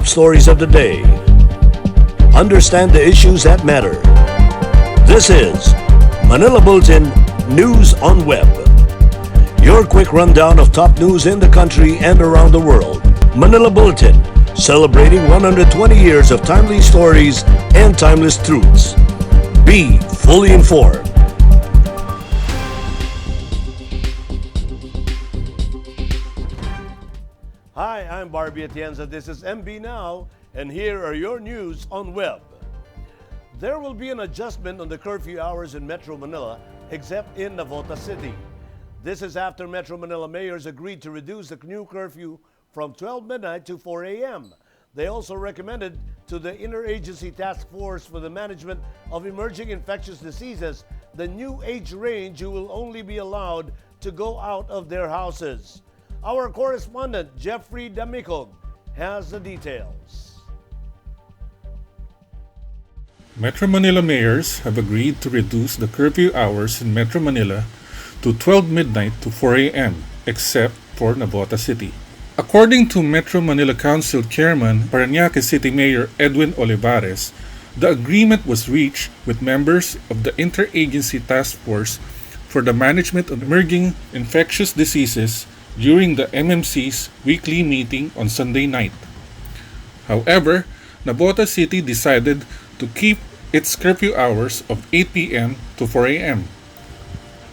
top stories of the day. Understand the issues that matter. This is Manila Bulletin News on Web. Your quick rundown of top news in the country and around the world. Manila Bulletin, celebrating 120 years of timely stories and timeless truths. Be fully informed. Hi, I'm Barbie Atienza. This is MB Now, and here are your news on web. There will be an adjustment on the curfew hours in Metro Manila, except in Navotas City. This is after Metro Manila Mayors agreed to reduce the new curfew from 12 midnight to 4 a.m. They also recommended to the Interagency Task Force for the Management of Emerging Infectious Diseases the new age range who will only be allowed to go out of their houses. Our correspondent, Jeffrey Damicog, has the details. Metro Manila mayors have agreed to reduce the curfew hours in Metro Manila to 12 midnight to 4 a.m., except for Navotas City. According to Metro Manila Council Chairman Parañaque City Mayor Edwin Olivares, the agreement was reached with members of the Interagency Task Force for the Management of Emerging Infectious Diseases during the MMC's weekly meeting on Sunday night. However, Navotas City decided to keep its curfew hours of 8 p.m. to 4 a.m.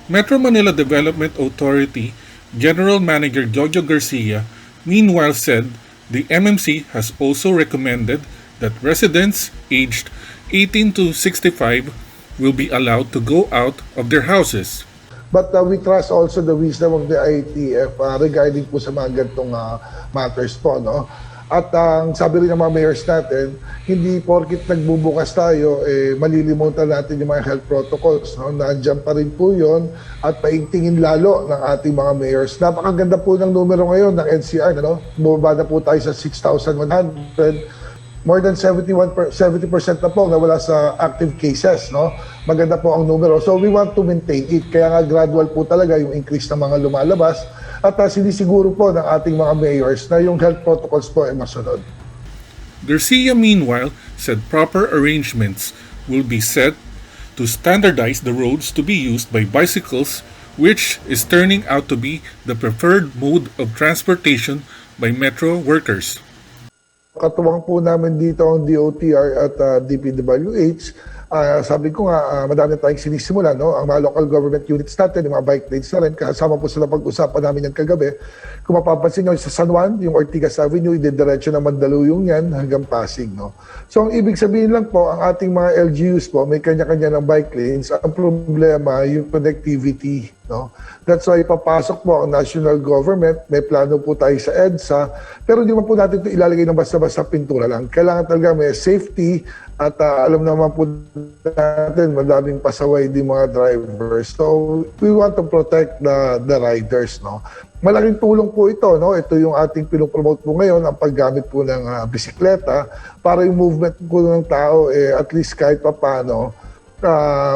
Metro Manila Development Authority General Manager Jojo Garcia meanwhile said the MMC has also recommended that residents aged 18 to 65 will be allowed to go out of their houses. But we trust also the wisdom of the ITF regarding po sa mga ganitong matters po, no? At ang sabi rin ng mga mayors natin, hindi porkit nagbubukas tayo, malilimutan natin yung mga health protocols, no? Nandiyan pa rin po yun at paingtingin lalo ng ating mga mayors. Napakaganda po ng numero ngayon ng NCR, no? Bumaba na po tayo sa 6,100. More than 70% na po nawala sa active cases, no? Maganda po ang numero. So we want to maintain it. Kaya nga gradual po talaga yung increase ng mga lumalabas at sinisiguro po ng ating mga mayors na yung health protocols po ay masunod. Garcia meanwhile said proper arrangements will be set to standardize the roads to be used by bicycles, which is turning out to be the preferred mode of transportation by metro workers. Katuwang po namin dito ang DOTR at DPWH. Sabi ko nga, madami tayong sinisimula, no? Ang mga local government units natin, yung mga bike lanes na rin, kasama po sila pag-usapan namin yung kagabi. Kung mapapansin nyo, sa San Juan, yung Ortigas Avenue, idediretso ng Mandaluyong yan hanggang Pasig, no? So ang ibig sabihin lang po, ang ating mga LGUs po, may kanya-kanya ng bike lanes. Ang problema, yung connectivity, no? That's why papasok po ang national government, may plano po tayo sa EDSA, pero hindi man po natin ito ilalagay ng basta-basta pintura lang. Kailangan talaga may safety at alam naman po natin, madaming pasaway din mga drivers. So we want to protect the riders, no? Malaking tulong po ito, no? Ito yung ating pinopromote po ngayon, ang paggamit po ng bisikleta para yung movement po ng tao, at least kahit papano,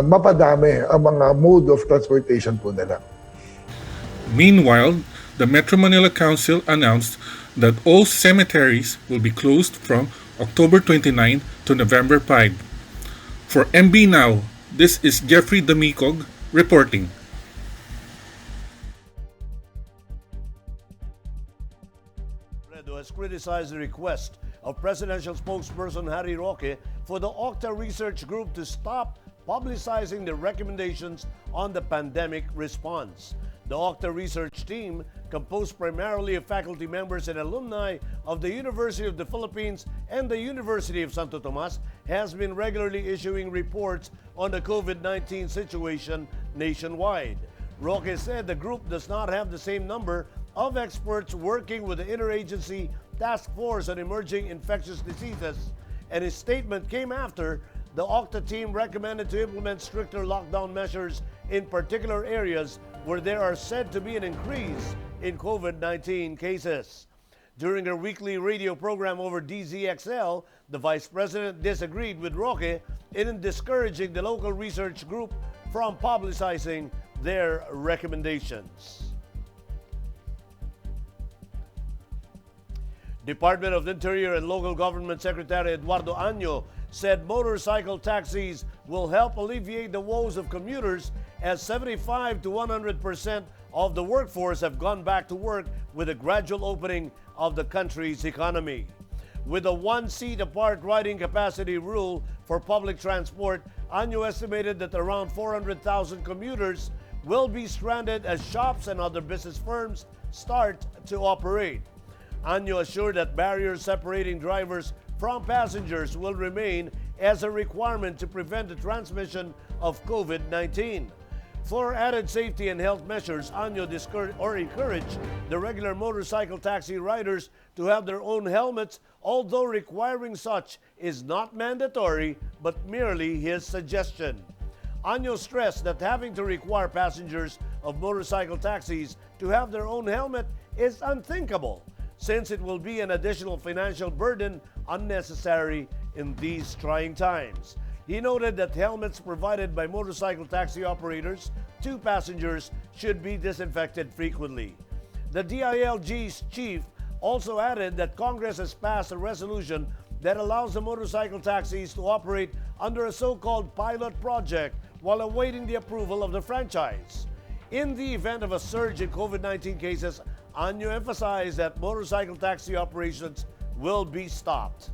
mapadami ang mga mode of transportation po nila. Meanwhile, the Metro Manila Council announced that all cemeteries will be closed from October 29 to November 5. For MB Now, this is Jeffrey Damicog reporting. Robredo has criticized the request of Presidential Spokesperson Harry Roque for the OCTA research group to stop publicizing the recommendations on the pandemic response. The OCTA research team, composed primarily of faculty members and alumni of the University of the Philippines and the University of Santo Tomas, has been regularly issuing reports on the COVID-19 situation nationwide. Roque said the group does not have the same number of experts working with the Interagency Task Force on Emerging Infectious Diseases, and his statement came after the OCTA team recommended to implement stricter lockdown measures in particular areas where there are said to be an increase in COVID-19 cases. During her weekly radio program over DZXL, the Vice President disagreed with Roque in discouraging the local research group from publicizing their recommendations. Department of the Interior and Local Government Secretary Eduardo Año said motorcycle taxis will help alleviate the woes of commuters as 75 to 100% of the workforce have gone back to work with a gradual opening of the country's economy. With a one-seat apart riding capacity rule for public transport, Año estimated that around 400,000 commuters will be stranded as shops and other business firms start to operate. Año assured that barriers separating drivers from passengers will remain as a requirement to prevent the transmission of COVID-19. For added safety and health measures, Año encouraged the regular motorcycle taxi riders to have their own helmets, although requiring such is not mandatory but merely his suggestion. Año stressed that having to require passengers of motorcycle taxis to have their own helmet is unthinkable, since it will be an additional financial burden unnecessary in these trying times. He noted that helmets provided by motorcycle taxi operators to passengers should be disinfected frequently. The DILG's chief also added that Congress has passed a resolution that allows the motorcycle taxis to operate under a so-called pilot project while awaiting the approval of the franchise. In the event of a surge in COVID-19 cases, Año emphasized that motorcycle taxi operations will be stopped.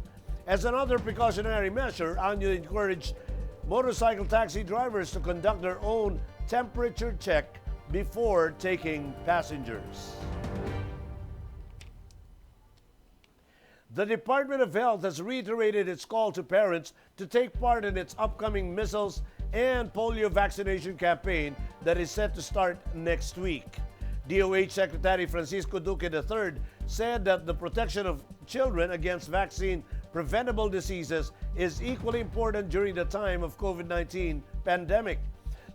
As another precautionary measure, Año encouraged motorcycle taxi drivers to conduct their own temperature check before taking passengers. The Department of Health has reiterated its call to parents to take part in its upcoming measles and polio vaccination campaign that is set to start next week. DOH Secretary Francisco Duque III said that the protection of children against vaccine-preventable diseases is equally important during the time of COVID-19 pandemic.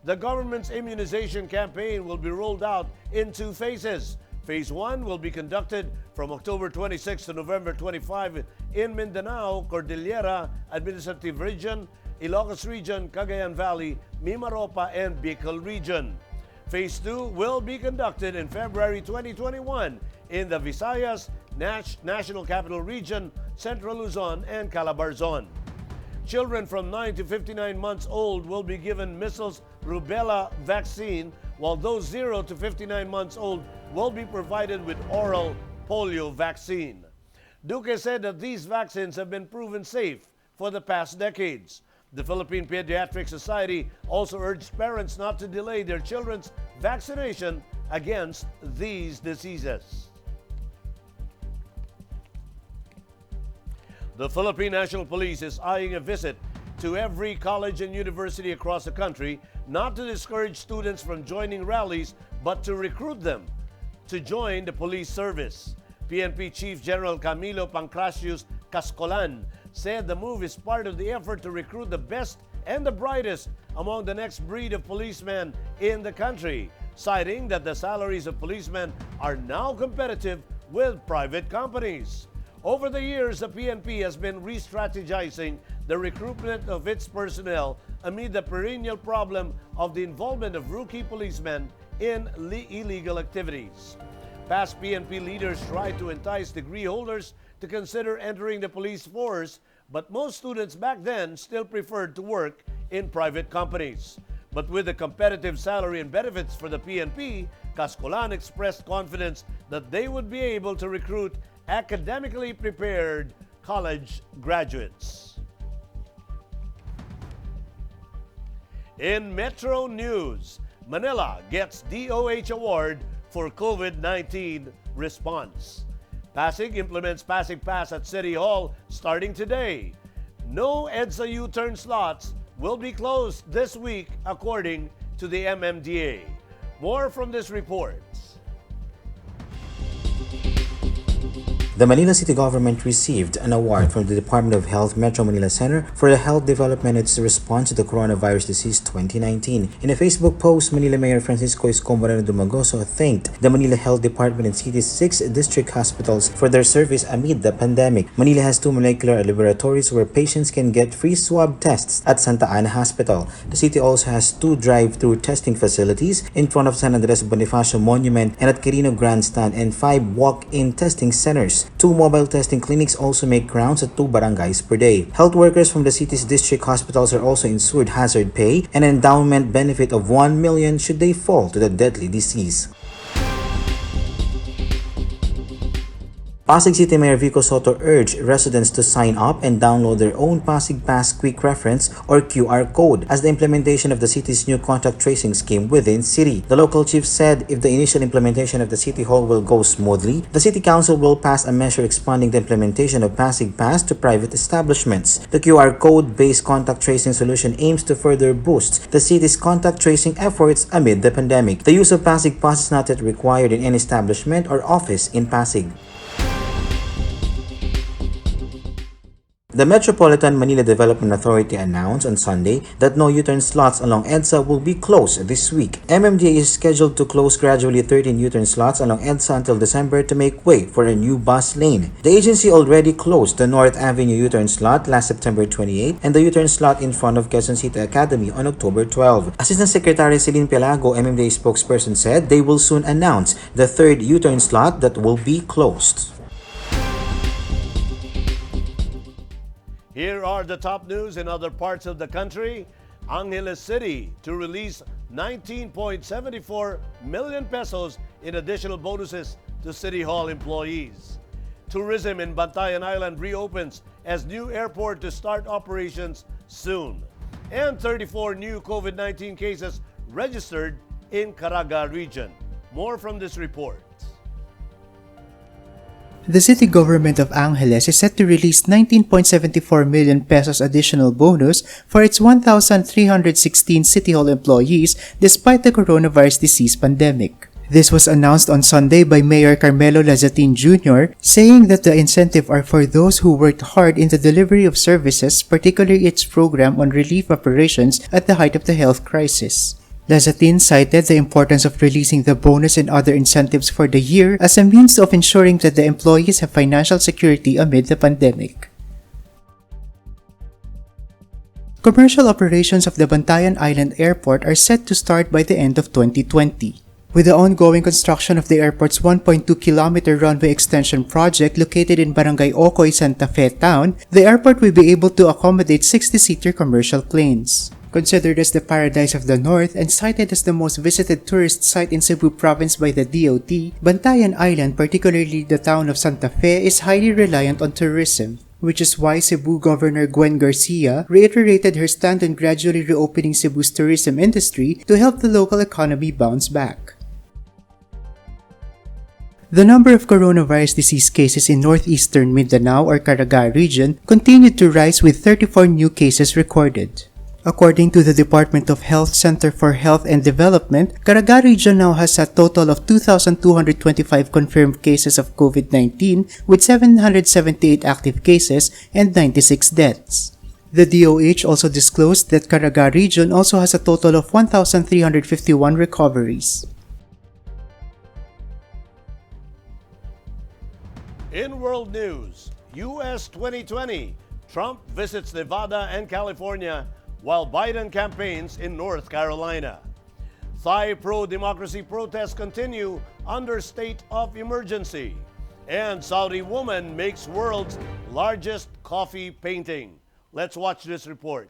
The government's immunization campaign will be rolled out in 2 phases. Phase 1 will be conducted from October 26 to November 25 in Mindanao, Cordillera Administrative Region, Ilocos Region, Cagayan Valley, Mimaropa, and Bicol Region. Phase 2 will be conducted in February 2021 in the Visayas, National Capital Region, Central Luzon, and Calabarzon. Children from 9 to 59 months old will be given measles rubella vaccine, while those 0 to 59 months old will be provided with oral polio vaccine. Duque said that these vaccines have been proven safe for the past decades. The Philippine Pediatric Society also urged parents not to delay their children's vaccination against these diseases. The Philippine National Police is eyeing a visit to every college and university across the country, not to discourage students from joining rallies, but to recruit them to join the police service. PNP Chief General Camilo Pancracius Cascolan said the move is part of the effort to recruit the best and the brightest among the next breed of policemen in the country, citing that the salaries of policemen are now competitive with private companies. Over the years, the PNP has been re-strategizing the recruitment of its personnel amid the perennial problem of the involvement of rookie policemen in illegal activities. Past PNP leaders tried to entice degree holders to consider entering the police force, but most students back then still preferred to work in private companies. But with the competitive salary and benefits for the PNP, Cascolan expressed confidence that they would be able to recruit academically prepared college graduates. In Metro News, Manila gets DOH award for COVID-19 response. Pasig implements Pasig Pass at City Hall starting today. No EDSA U-Turn slots will be closed this week according to the MMDA. More from this report. The Manila City Government received an award from the Department of Health Metro Manila Center for the health development in its response to the coronavirus disease 2019. In a Facebook post, Manila Mayor Francisco Isko Moreno Dumagoso thanked the Manila Health Department and city's 6 district hospitals for their service amid the pandemic. Manila has 2 molecular laboratories where patients can get free swab tests at Santa Ana Hospital. The city also has 2 drive-through testing facilities in front of San Andres Bonifacio Monument and at Quirino Grandstand, and 5 walk-in testing centers. cases. 2 mobile testing clinics also make rounds at 2 barangays per day. Health workers from the city's district hospitals are also ensured hazard pay and an endowment benefit of 1 million should they fall to the deadly disease. Pasig City Mayor Vico Soto urged residents to sign up and download their own Pasig Pass Quick Reference or QR code as the implementation of the city's new contact tracing scheme within city. The local chief said if the initial implementation of the City Hall will go smoothly, the City Council will pass a measure expanding the implementation of Pasig Pass to private establishments. The QR code-based contact tracing solution aims to further boost the city's contact tracing efforts amid the pandemic. The use of Pasig Pass is not yet required in any establishment or office in Pasig. The Metropolitan Manila Development Authority announced on Sunday that no U-turn slots along EDSA will be closed this week. MMDA is scheduled to close gradually 13 U-turn slots along EDSA until December to make way for a new bus lane. The agency already closed the North Avenue U-turn slot last September 28 and the U-turn slot in front of Quezon City Academy on October 12. Assistant Secretary Celine Pelago, MMDA spokesperson, said they will soon announce the third U-turn slot that will be closed. Here are the top news in other parts of the country. Angeles City to release 19.74 million pesos in additional bonuses to City Hall employees. Tourism in Bantayan Island reopens as new airport to start operations soon. And 34 new COVID-19 cases registered in Caraga region. More from this report. The city government of Angeles is set to release 19.74 million pesos additional bonus for its 1,316 City Hall employees despite the coronavirus disease pandemic. This was announced on Sunday by Mayor Carmelo Lazatin Jr., saying that the incentive are for those who worked hard in the delivery of services, particularly its program on relief operations at the height of the health crisis. Lazatin cited the importance of releasing the bonus and other incentives for the year as a means of ensuring that the employees have financial security amid the pandemic. Commercial operations of the Bantayan Island Airport are set to start by the end of 2020. With the ongoing construction of the airport's 1.2-kilometer runway extension project located in Barangay Ocoy, Santa Fe Town, the airport will be able to accommodate 60-seater commercial planes. Considered as the paradise of the north and cited as the most visited tourist site in Cebu province by the DOT, Bantayan Island, particularly the town of Santa Fe, is highly reliant on tourism, which is why Cebu Governor Gwen Garcia reiterated her stand on gradually reopening Cebu's tourism industry to help the local economy bounce back. The number of coronavirus disease cases in northeastern Mindanao or Caraga region continued to rise with 34 new cases recorded. According to the Department of Health Center for Health and Development, Caraga region now has a total of 2,225 confirmed cases of COVID-19 with 778 active cases and 96 deaths. The DOH also disclosed that Caraga region also has a total of 1,351 recoveries. In world news, US 2020, Trump visits Nevada and California while Biden campaigns in North Carolina. Thai pro-democracy protests continue under state of emergency. And Saudi woman makes world's largest coffee painting. Let's watch this report.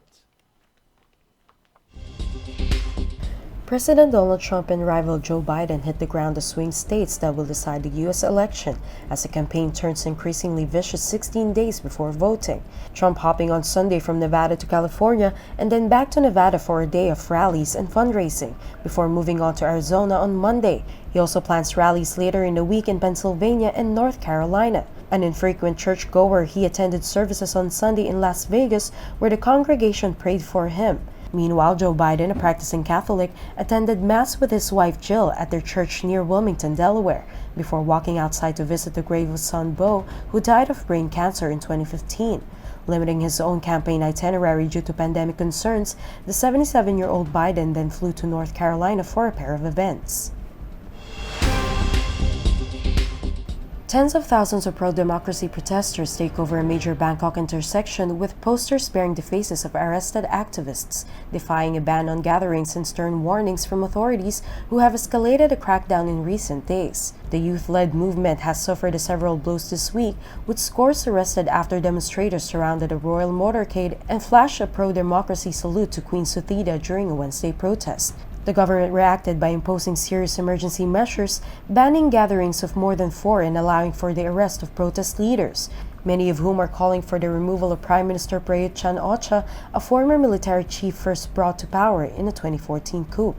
President Donald Trump and rival Joe Biden hit the ground to swing states that will decide the U.S. election as the campaign turns increasingly vicious 16 days before voting. Trump hopping on Sunday from Nevada to California and then back to Nevada for a day of rallies and fundraising before moving on to Arizona on Monday. He also plans rallies later in the week in Pennsylvania and North Carolina. An infrequent churchgoer, he attended services on Sunday in Las Vegas where the congregation prayed for him. Meanwhile, Joe Biden, a practicing Catholic, attended Mass with his wife Jill at their church near Wilmington, Delaware, before walking outside to visit the grave of son Beau, who died of brain cancer in 2015. Limiting his own campaign itinerary due to pandemic concerns, the 77-year-old Biden then flew to North Carolina for a pair of events. Tens of thousands of pro-democracy protesters take over a major Bangkok intersection with posters bearing the faces of arrested activists, defying a ban on gatherings and stern warnings from authorities who have escalated a crackdown in recent days. The youth-led movement has suffered several blows this week, with scores arrested after demonstrators surrounded a royal motorcade and flashed a pro-democracy salute to Queen Suthida during a Wednesday protest. The government reacted by imposing serious emergency measures, banning gatherings of more than 4 and allowing for the arrest of protest leaders, many of whom are calling for the removal of Prime Minister Prayut Chan-o-cha, a former military chief first brought to power in the 2014 coup.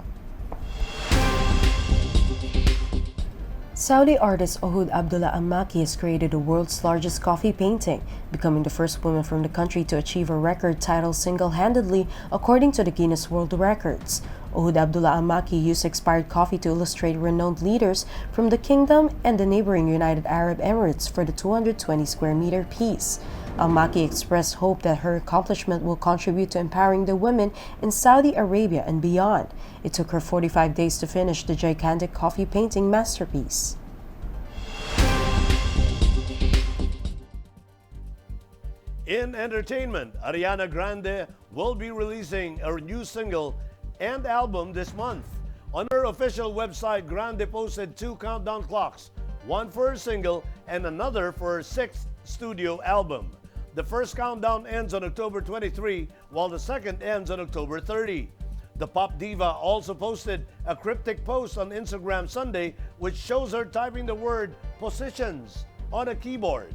Saudi artist Ohud Abdullah Al-Maki has created the world's largest coffee painting, becoming the first woman from the country to achieve a record title single-handedly, according to the Guinness World Records. Ohud Abdullah Al-Maki used expired coffee to illustrate renowned leaders from the kingdom and the neighboring United Arab Emirates for the 220 square meter piece. Al-Maki expressed hope that her accomplishment will contribute to empowering the women in Saudi Arabia and beyond. It took her 45 days to finish the gigantic coffee painting masterpiece. In entertainment, Ariana Grande will be releasing a new single and album this month. On her official website, Grande posted 2 countdown clocks, one for her single and another for her 6th studio album. The first countdown ends on October 23, while the second ends on October 30. The pop diva also posted a cryptic post on Instagram Sunday, which shows her typing the word "positions" on a keyboard.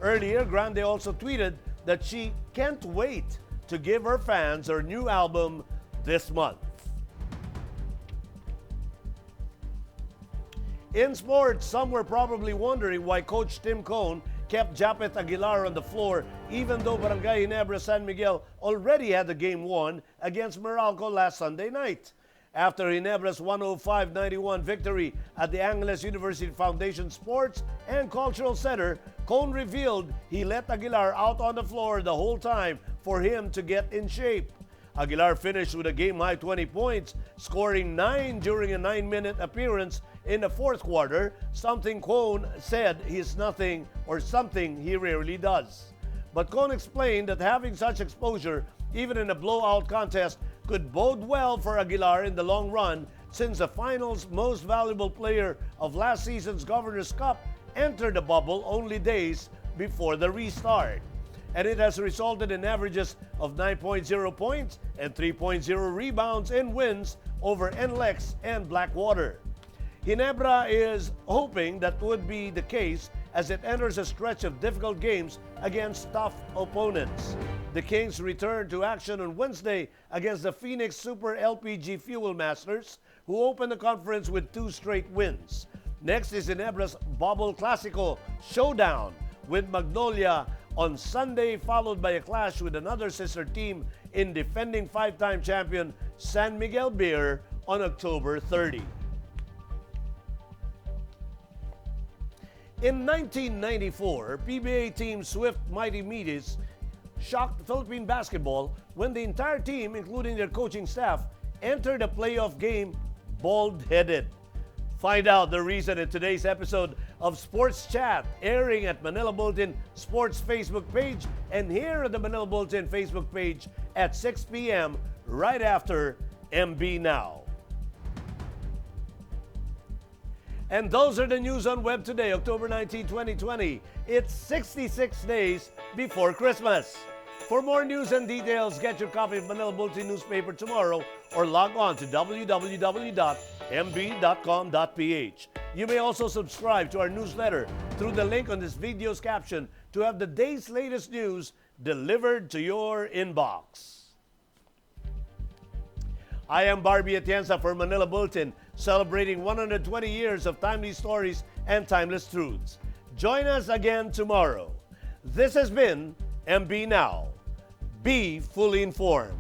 Earlier, Grande also tweeted that she can't wait to give her fans her new album this month. In sports, some were probably wondering why Coach Tim Cone kept Japeth Aguilar on the floor even though Barangay Ginebra San Miguel already had the game won against Meralco last Sunday night. After Ginebra's 105-91 victory at the Angeles University Foundation Sports and Cultural Center, Cone revealed he let Aguilar out on the floor the whole time for him to get in shape. Aguilar finished with a game-high 20 points, scoring 9 during a 9-minute appearance in the fourth quarter, something Cone said is nothing or something he rarely does. But Cone explained that having such exposure, even in a blowout contest, could bode well for Aguilar in the long run, since the finals most valuable player of last season's Governor's Cup entered the bubble only days before the restart. And it has resulted in averages of 9.0 points and 3.0 rebounds in wins over NLEX and Blackwater. Ginebra is hoping that would be the case as it enters a stretch of difficult games against tough opponents. The Kings return to action on Wednesday against the Phoenix Super LPG Fuel Masters, who opened the conference with 2 straight wins. Next is Ginebra's Bubble Classico Showdown with Magnolia on Sunday, followed by a clash with another sister team in defending 5-time champion San Miguel Beer on October 30. In 1994, PBA team Swift Mighty Metis shocked Philippine basketball when the entire team, including their coaching staff, entered a playoff game bald-headed. Find out the reason in today's episode of Sports Chat, airing at Manila Bulletin Sports Facebook page and here at the Manila Bulletin Facebook page at 6 p.m. right after MB Now. And those are the news on web today, October 19, 2020. It's 66 days before Christmas. For more news and details, get your copy of Manila Bulletin newspaper tomorrow or log on to www.mb.com.ph. You may also subscribe to our newsletter through the link on this video's caption to have the day's latest news delivered to your inbox. I am Barbie Atienza for Manila Bulletin, celebrating 120 years of timely stories and timeless truths. Join us again tomorrow. This has been MB Now. Be fully informed.